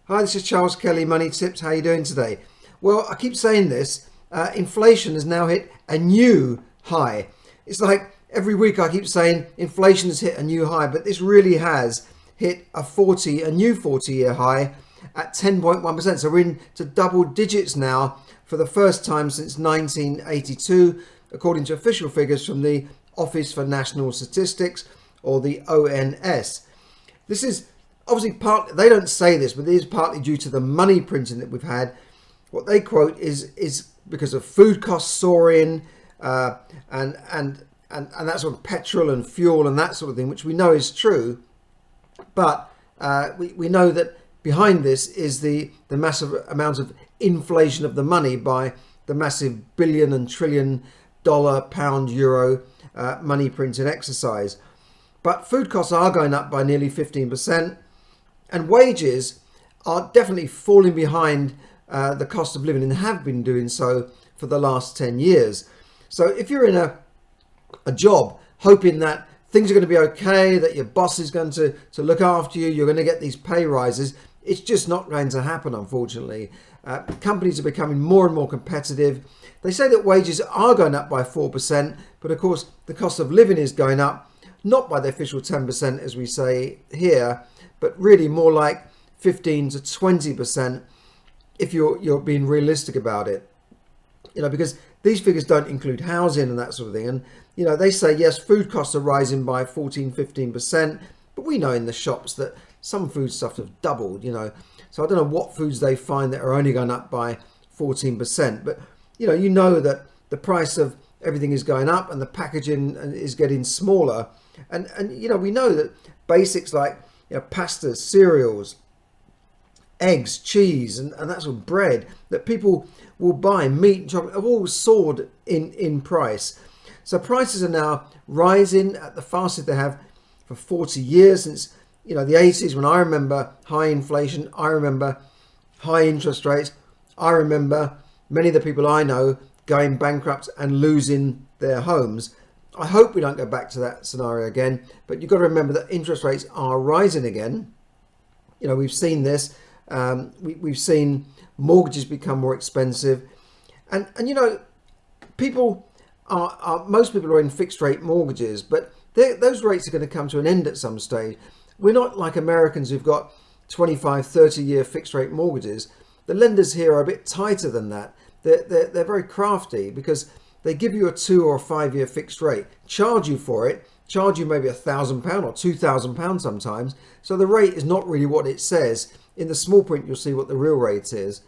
Hi, this is Charles Kelly, Money Tips. How are you doing today? Well, I keep saying this. Inflation has now hit a new high. It's like every week I keep saying inflation has hit a new high, but this really has hit a new 40-year high at 10.1%. So we're into double digits now for the first time since 1982, according to official figures from the Office for National Statistics, or the ONS. This is obviously they don't say this, but it is partly due to the money printing that we've had. What they quote is because of food costs soaring, and that sort of petrol and fuel and that sort of thing, which we know is true. But we know that behind this is the massive amount of inflation of the money by the massive billion and trillion dollar, pound, euro money printing exercise. But food costs are going up by nearly 15%. And wages are definitely falling behind the cost of living and have been doing so for the last 10 years. So if you're in a job hoping that things are going to be okay, that your boss is going to look after you, you're going to get these pay rises, it's just not going to happen, unfortunately. Companies are becoming more and more competitive. They say that wages are going up by 4%, but of course the cost of living is going up, not by the official 10% as we say here, but really more like 15 to 20% if you're being realistic about it. Because these figures don't include housing and that sort of thing. And, they say, yes, food costs are rising by 14, 15%, but we know in the shops that some foodstuffs have doubled, So I don't know what foods they find that are only going up by 14%, but, you know that the price of everything is going up and the packaging is getting smaller. And we know that basics like pastas, cereals, eggs, cheese, and that sort of bread that people will buy, meat and chocolate, have all soared in price. So prices are now rising at the fastest they have for 40 years, since the 80s, when I remember high inflation, I remember high interest rates, I remember many of the people I know going bankrupt and losing their homes. I hope we don't go back to that scenario again, but you've got to remember that interest rates are rising again. We've seen this. We've seen mortgages become more expensive, and people most people are in fixed rate mortgages, but those rates are going to come to an end at some stage. We're not like Americans who've got 25, 30-year fixed rate mortgages. The lenders here are a bit tighter than that. They're very crafty, because they give you a 2 or 5 year fixed rate, charge you for it, charge you maybe £1,000 or £2,000 sometimes. So the rate is not really what it says. In the small print, you'll see what the real rate is.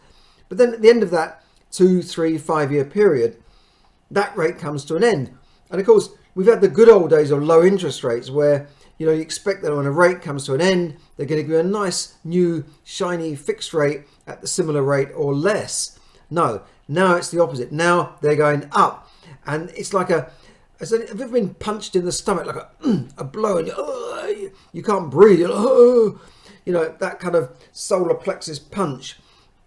But then at the end of that 2, 3, 5 year period, that rate comes to an end. And of course, we've had the good old days of low interest rates where, you expect that when a rate comes to an end, they're going to give you a nice, new, shiny fixed rate at the similar rate or less. No, now it's the opposite. Now they're going up. And it's like have you ever been punched in the stomach, like a blow, and you can't breathe, that kind of solar plexus punch.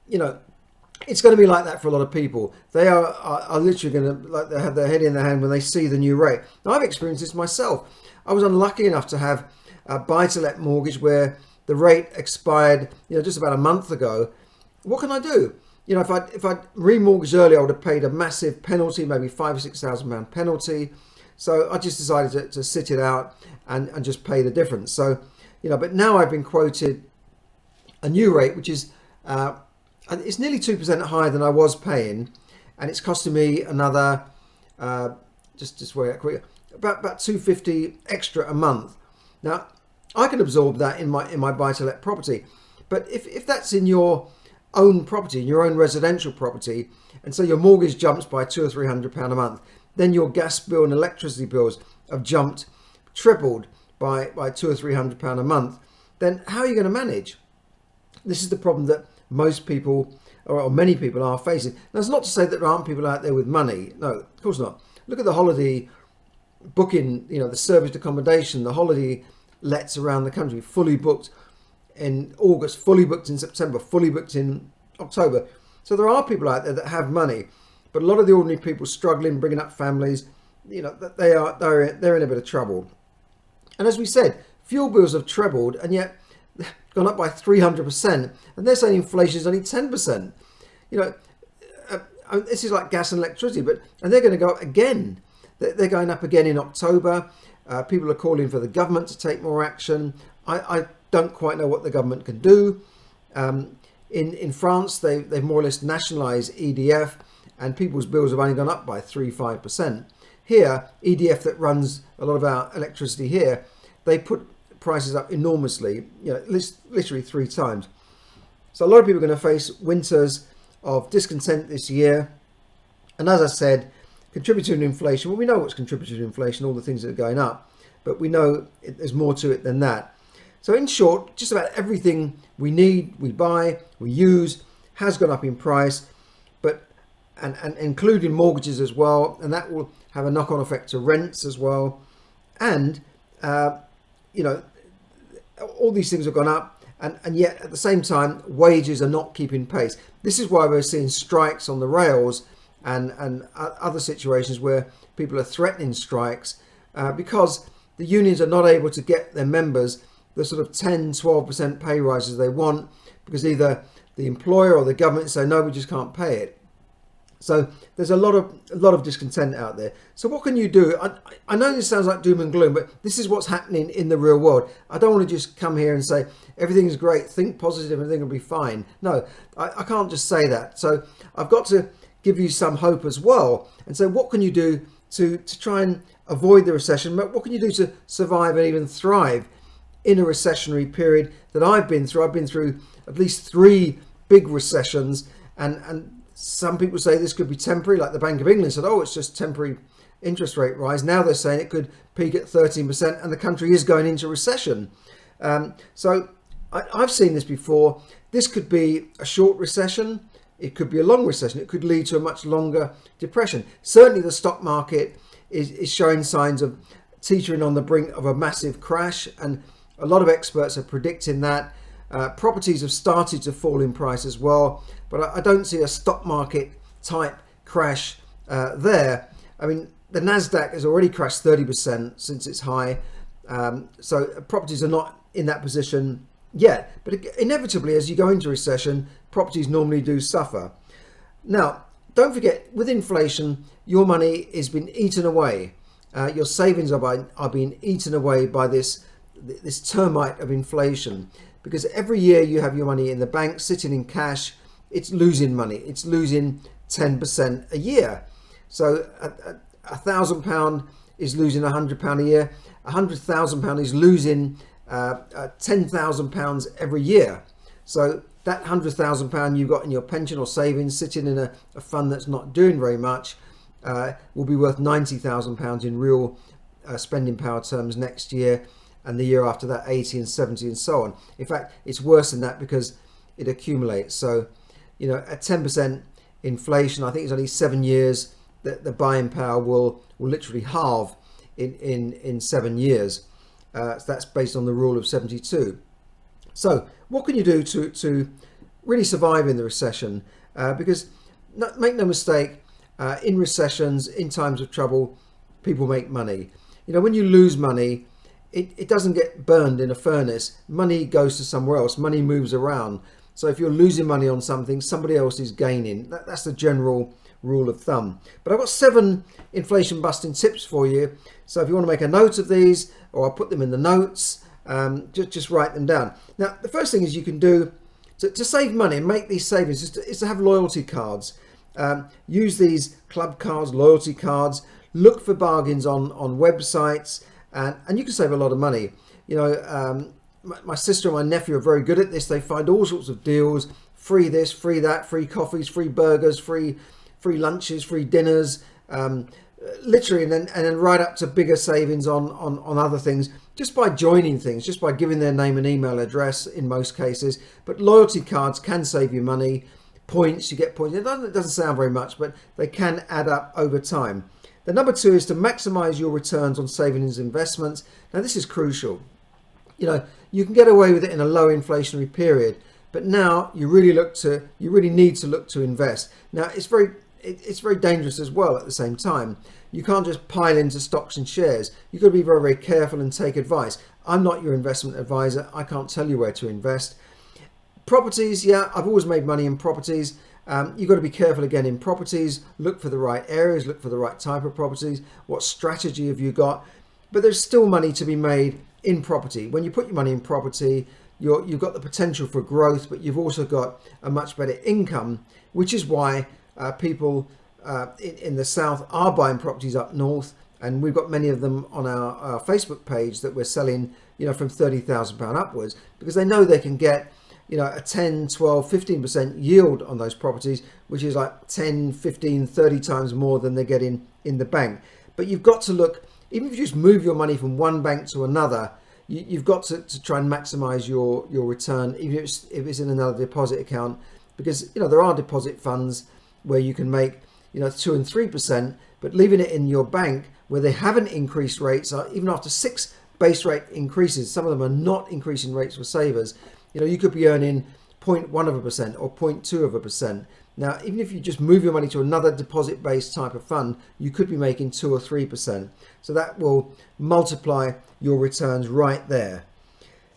It's going to be like that for a lot of people. They are literally going to, they have their head in their hand when they see the new rate. Now, I've experienced this myself. I was unlucky enough to have a buy-to-let mortgage where the rate expired, just about a month ago. What can I do? If I'd remortgaged early, I would have paid a massive penalty, maybe £5,000 or £6,000 penalty. So I just decided to sit it out and just pay the difference. So, but now I've been quoted a new rate, which is, it's nearly 2% higher than I was paying. And it's costing me another, just wait quick, about £250 extra a month. Now, I can absorb that in my buy-to-let property. But if that's in your own property, your own residential property, and so your mortgage jumps by £200 or £300 a month, then your gas bill and electricity bills have tripled by £200 or £300 a month, then how are you going to manage? This is the problem that most people, or many people, are facing. Now, it's not to say that there aren't people out there with money. No, of course not. Look at the holiday booking, the serviced accommodation, the holiday lets around the country, fully booked in August, fully booked in September, fully booked in October. So there are people out there that have money, but a lot of the ordinary people struggling, bringing up families, they're in a bit of trouble. And as we said, fuel bills have trebled, and yet gone up by 300%, and they're saying inflation is only 10%. You know, this is like gas and electricity, and they're going to go up again. They're going up again in October. People are calling for the government to take more action. I don't quite know what the government can do. In France, they've more or less nationalised EDF, and people's bills have only gone up by 3-5%. Here, EDF, that runs a lot of our electricity here, they put prices up enormously, literally 3 times. So a lot of people are going to face winters of discontent this year. And as I said, contributing to inflation, well, we know what's contributing to inflation, all the things that are going up, but we know there's more to it than that. So in short, just about everything we need, we buy, we use, has gone up in price, but and including mortgages as well, and that will have a knock-on effect to rents as well. And all these things have gone up, and yet at the same time, wages are not keeping pace. This is why we're seeing strikes on the rails and other situations where people are threatening strikes because the unions are not able to get their members the sort of 10-12% pay rises they want, because either the employer or the government say, no, we just can't pay it. So there's a lot of discontent out there. So what can you do? I know this sounds like doom and gloom, but this is what's happening in the real world. I don't want to just come here and say everything's great, think positive, everything will be fine. No, I can't just say that. So I've got to give you some hope as well. And so what can you do to try and avoid the recession? What can you do to survive and even thrive in a recessionary period that I've been through? I've been through at least 3 big recessions, and some people say this could be temporary, like the Bank of England said, oh, it's just temporary interest rate rise. Now they're saying it could peak at 13% and the country is going into recession. So I've seen this before. This could be a short recession. It could be a long recession. It could lead to a much longer depression. Certainly the stock market is showing signs of teetering on the brink of a massive crash, and a lot of experts are predicting that. Properties have started to fall in price as well, but I don't see a stock market type crash there. I mean, the Nasdaq has already crashed 30% since its high, so properties are not in that position yet. But inevitably, as you go into recession, properties normally do suffer. Now, don't forget, with inflation, your money has been eaten away. Your savings are being eaten away by this termite of inflation. Because every year you have your money in the bank sitting in cash, it's losing money. It's losing 10% a year. So £1,000 is losing £100 a year. £100,000 is losing £10,000 every year. So that £100,000 you got in your pension or savings sitting in a fund that's not doing very much will be worth £90,000 in real spending power terms next year. And the year after that, 80 and 70 and so on. In fact, it's worse than that because it accumulates. So, at 10% inflation, I think it's only 7 years that the buying power will literally halve in 7 years. So that's based on the rule of 72. So what can you do to really survive in the recession? Because make no mistake, in recessions, in times of trouble, people make money. When you lose money, it doesn't get burned in a furnace. Money goes to somewhere else. Money moves around. So if you're losing money on something, somebody else is gaining. That's the general rule of thumb. But I've got 7 inflation busting tips for you. So if you want to make a note of these, or I'll put them in the notes, just write them down. Now, the first thing is you can do to save money and make these savings is to have loyalty cards. Use these club cards, loyalty cards. Look for bargains on websites. And you can save a lot of money. My sister and my nephew are very good at this. They find all sorts of deals, free this, free that, free coffees, free burgers, free lunches, free dinners, literally, and then right up to bigger savings on other things, just by joining things, just by giving their name and email address in most cases. But loyalty cards can save you money. Points, you get points. It doesn't sound very much, but they can add up over time. The number 2 is to maximize your returns on savings and investments. Now, this is crucial. You can get away with it in a low inflationary period, but now you really need to look to invest. Now, it's very it's very dangerous as well at the same time. You can't just pile into stocks and shares. You've got to be very, very careful and take advice. I'm not your investment advisor. I can't tell you where to invest. Properties, yeah, I've always made money in properties. You've got to be careful again in properties. Look for the right areas, look for the right type of properties. What strategy have you got? But there's still money to be made in property. When you put your money in property, you've got the potential for growth, but you've also got a much better income, which is why people in the south are buying properties up north, and we've got many of them on our Facebook page that we're selling, from £30,000 upwards, because they know they can get a 10, 12, 15% yield on those properties, which is like 10, 15, 30 times more than they're getting in the bank. But you've got to look, even if you just move your money from one bank to another, you've got to try and maximize your return, even if it's in another deposit account, because there are deposit funds where you can make 2 and 3%, but leaving it in your bank where they haven't increased rates, even after 6 base rate increases, some of them are not increasing rates for savers. You could be earning 0.1% or 0.2%. Now, even if you just move your money to another deposit-based type of fund, you could be making 2 or 3%. So that will multiply your returns right there.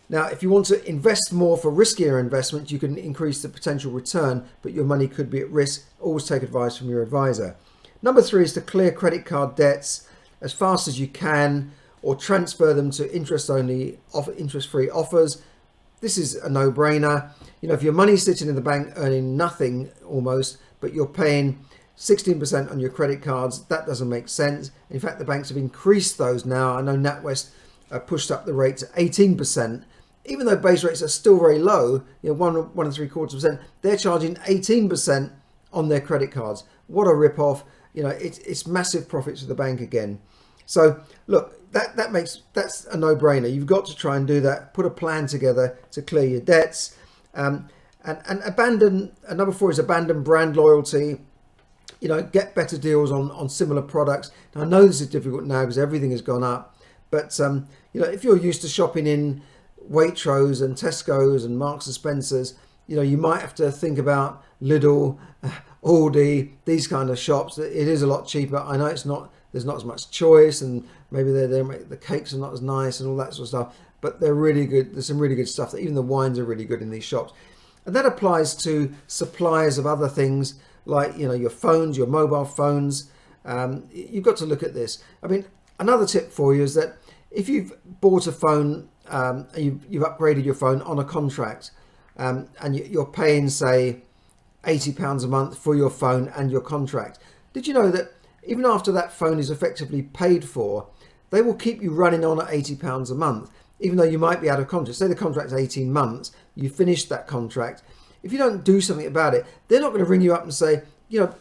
Now, if you want to invest more for riskier investments, you can increase the potential return, but your money could be at risk. Always take advice from your advisor. Number 3 is to clear credit card debts as fast as you can, or transfer them to interest-free offers. This is a no-brainer. If your money's sitting in the bank earning nothing almost, but you're paying 16% on your credit cards, that doesn't make sense. In fact, the banks have increased those now. I know NatWest pushed up the rate to 18%. Even though base rates are still very low, 1.75%, they're charging 18% on their credit cards. What a rip-off. It's massive profits for the bank again. So look, that's a no-brainer. You've got to try and do that. Put a plan together to clear your debts, and abandon. Number 4 is abandon brand loyalty. Get better deals on similar products. Now, I know this is difficult now because everything has gone up, but if you're used to shopping in Waitrose and Tesco's and Marks and Spencer's, you might have to think about Lidl, Aldi, these kind of shops. It is a lot cheaper. I know there's not as much choice, and maybe the cakes are not as nice and all that sort of stuff, but they're really good. There's some really good stuff. Even the wines are really good in these shops. And that applies to suppliers of other things like, your phones, your mobile phones. You've got to look at this. I mean, another tip for you is that if you've bought a phone, and you've upgraded your phone on a contract, and you're paying, say, £80 a month for your phone and your contract, did you know that even after that phone is effectively paid for, they will keep you running on at £80 a month, even though you might be out of contract? Say the contract's 18 months, you finished that contract. If you don't do something about it, they're not going to ring you up and say,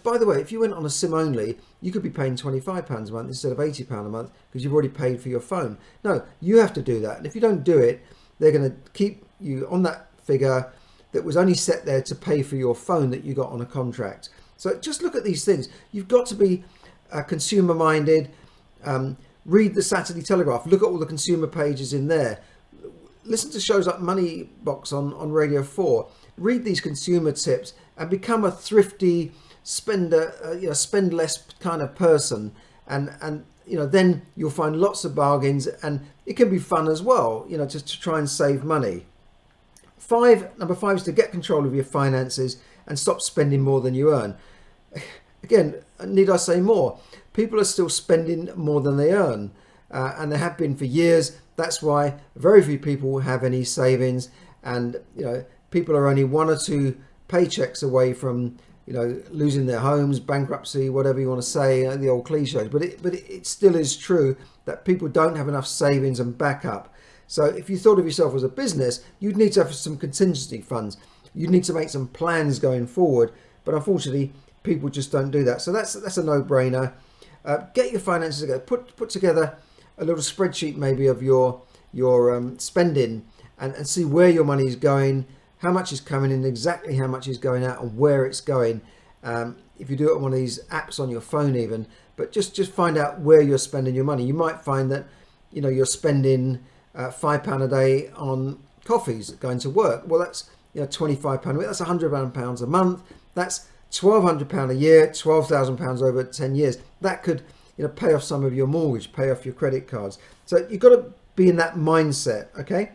by the way, if you went on a SIM only, you could be paying £25 a month instead of £80 a month because you've already paid for your phone. No, you have to do that. And if you don't do it, they're going to keep you on that figure that was only set there to pay for your phone that you got on a contract. So just look at these things. You've got to be consumer minded. Read the Saturday Telegraph. Look at all the consumer pages in there. Listen to shows like Money Box on Radio 4. Read these consumer tips and become a thrifty spender, spend less kind of person. And then you'll find lots of bargains, and it can be fun as well, to try and save money. Number 5 is to get control of your finances and stop spending more than you earn. Again, need I say more? People are still spending more than they earn, and they have been for years. That's why very few people have any savings, and people are only 1 or 2 paychecks away from losing their homes, bankruptcy, whatever you want to say, the old cliches. But it still is true that people don't have enough savings and backup. So if you thought of yourself as a business, you'd need to have some contingency funds. You'd need to make some plans going forward. But unfortunately, people just don't do that. So that's a no-brainer. Get your finances together. Put together a little spreadsheet maybe of your spending, and see where your money is going, how much is coming in, exactly how much is going out, and where it's going. If you do it on one of these apps on your phone even, but just find out where you're spending your money. You might find that you're spending £5 a day on coffees going to work. Well, that's £25 a week. That's £100 a month. That's £1,200 a year, £12,000 over 10 years. That could, pay off some of your mortgage, pay off your credit cards. So you've got to be in that mindset, okay?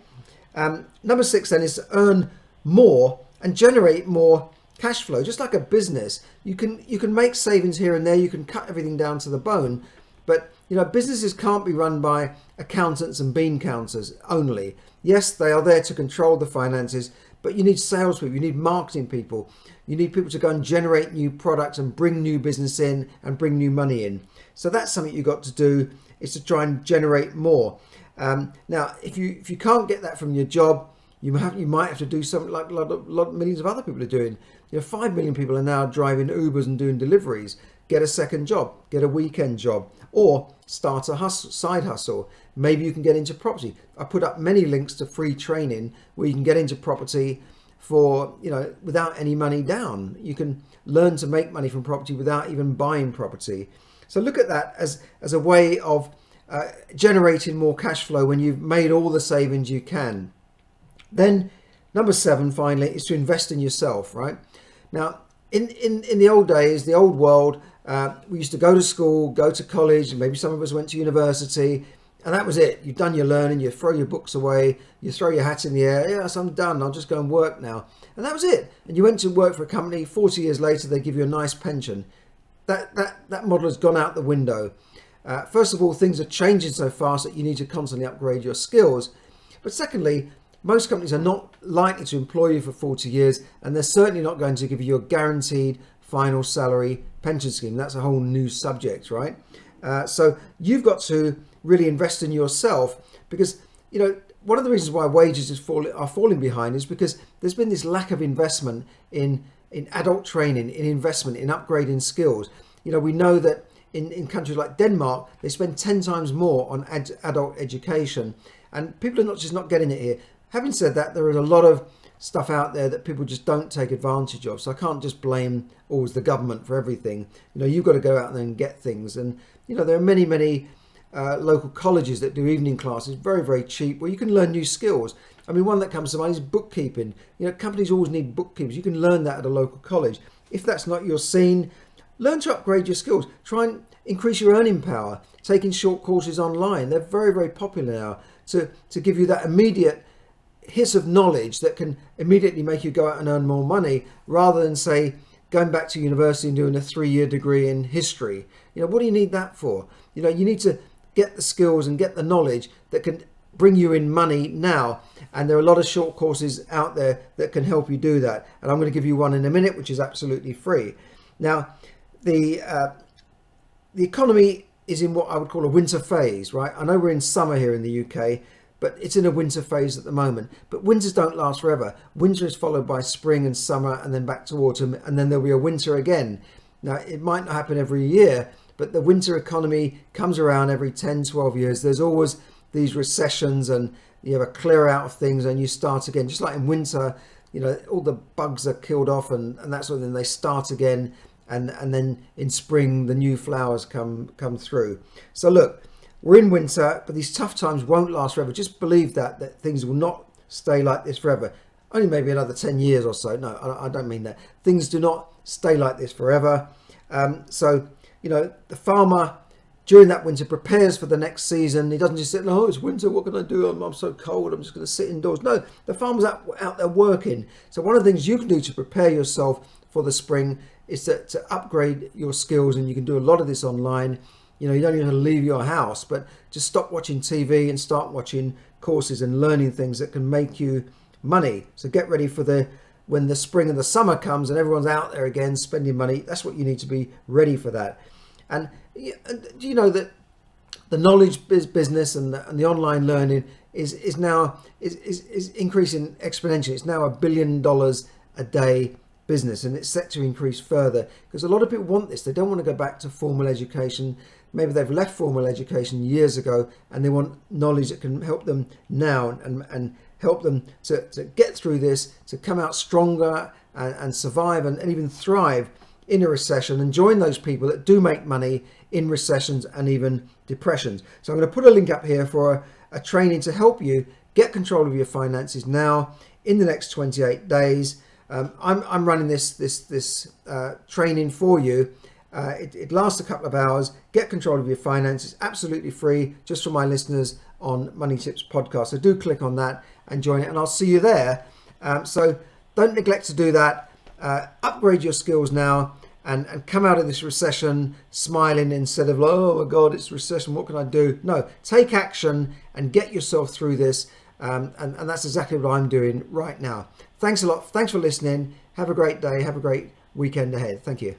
Number 6 then is to earn more and generate more cash flow. Just like a business, you can make savings here and there, you can cut everything down to the bone, but businesses can't be run by accountants and bean counters only. Yes, they are there to control the finances, but you need salespeople, you need marketing people, you need people to go and generate new products and bring new business in and bring new money in. So that's something you've got to do, is to try and generate more. Now, if you can't get that from your job, you might have to do something like a lot millions of other people are doing. 5 million people are now driving Ubers and doing deliveries. Get a second job, get a weekend job, or start a side hustle. Maybe you can get into property. I put up many links to free training where you can get into property for, without any money down. You can learn to make money from property without even buying property. So look at that as a way of generating more cash flow when you've made all the savings you can. Then number 7, finally, is to invest in yourself, right? Now, in the old days, the old world, we used to go to school, go to college, maybe some of us went to university, and that was it. You've done your learning, you throw your books away, you throw your hat in the air. Yes, I'm done. I'll just go and work now. And that was it. And you went to work for a company. 40 years later, they give you a nice pension. That model has gone out the window. First of all, things are changing so fast that you need to constantly upgrade your skills. But secondly, most companies are not likely to employ you for 40 years, and they're certainly not going to give you a guaranteed final salary pension scheme. That's a whole new subject, right? So you've got to really invest in yourself, because one of the reasons why wages are falling behind is because there's been this lack of investment in adult training, in investment in upgrading skills. We know that in countries like Denmark, they spend 10 times more on adult education, and people are not getting it here. Having said that, there is a lot of stuff out there that people just don't take advantage of. So I can't just blame always the government for everything. You've got to go out there and get things. And, there are many local colleges that do evening classes, very, very cheap, where you can learn new skills. I mean, one that comes to mind is bookkeeping. Companies always need bookkeepers. You can learn that at a local college. If that's not your scene, learn to upgrade your skills. Try and increase your earning power. Taking short courses online. They're very, very popular now to give you that immediate hit of knowledge that can immediately make you go out and earn more money, rather than, say, going back to university and doing a 3-year degree in history. What do you need that for? You need to get the skills and get the knowledge that can bring you in money now. And there are a lot of short courses out there that can help you do that. And I'm going to give you one in a minute, which is absolutely free. Now, the economy is in what I would call a winter phase, right? I know we're in summer here in the UK, but it's in a winter phase at the moment. But winters don't last forever. Winter is followed by spring and summer, and then back to autumn, and then there'll be a winter again. Now, it might not happen every year, but the winter economy comes around every 10, 12 years. There's always these recessions, and you have a clear out of things and you start again. Just like in winter, all the bugs are killed off and that sort of thing. They start again, and then in spring, the new flowers come through. So look, we're in winter, but these tough times won't last forever. Just believe that things will not stay like this forever. Only maybe another 10 years or so. No, I don't mean that. Things do not stay like this forever. So, the farmer during that winter prepares for the next season. He doesn't just sit, oh, it's winter, what can I do? I'm so cold, I'm just going to sit indoors. No, the farmer's out there working. So one of the things you can do to prepare yourself for the spring is to upgrade your skills, and you can do a lot of this online. You don't even have to leave your house, but just stop watching TV and start watching courses and learning things that can make you money. So get ready for when the spring and the summer comes and everyone's out there again spending money. That's what you need to be ready for that. And do you know that the knowledge business and the online learning is increasing exponentially? It's now $1 billion a day business, and it's set to increase further because a lot of people want this. They don't want to go back to formal education. Maybe they've left formal education years ago and they want knowledge that can help them now and help them to get through this, to come out stronger and survive and even thrive in a recession, and join those people that do make money in recessions and even depressions. So I'm going to put a link up here for a training to help you get control of your finances now in the next 28 days. I'm running this training for you. It lasts a couple of hours. Get control of your finances, absolutely free, just for my listeners on Money Tips Podcast. So do click on that and join it, and I'll see you there. So don't neglect to do that. Upgrade your skills now and come out of this recession smiling instead of, oh my God, it's recession, what can I do? No, take action and get yourself through this. And that's exactly what I'm doing right now. Thanks a lot. Thanks for listening. Have a great day. Have a great weekend ahead. Thank you.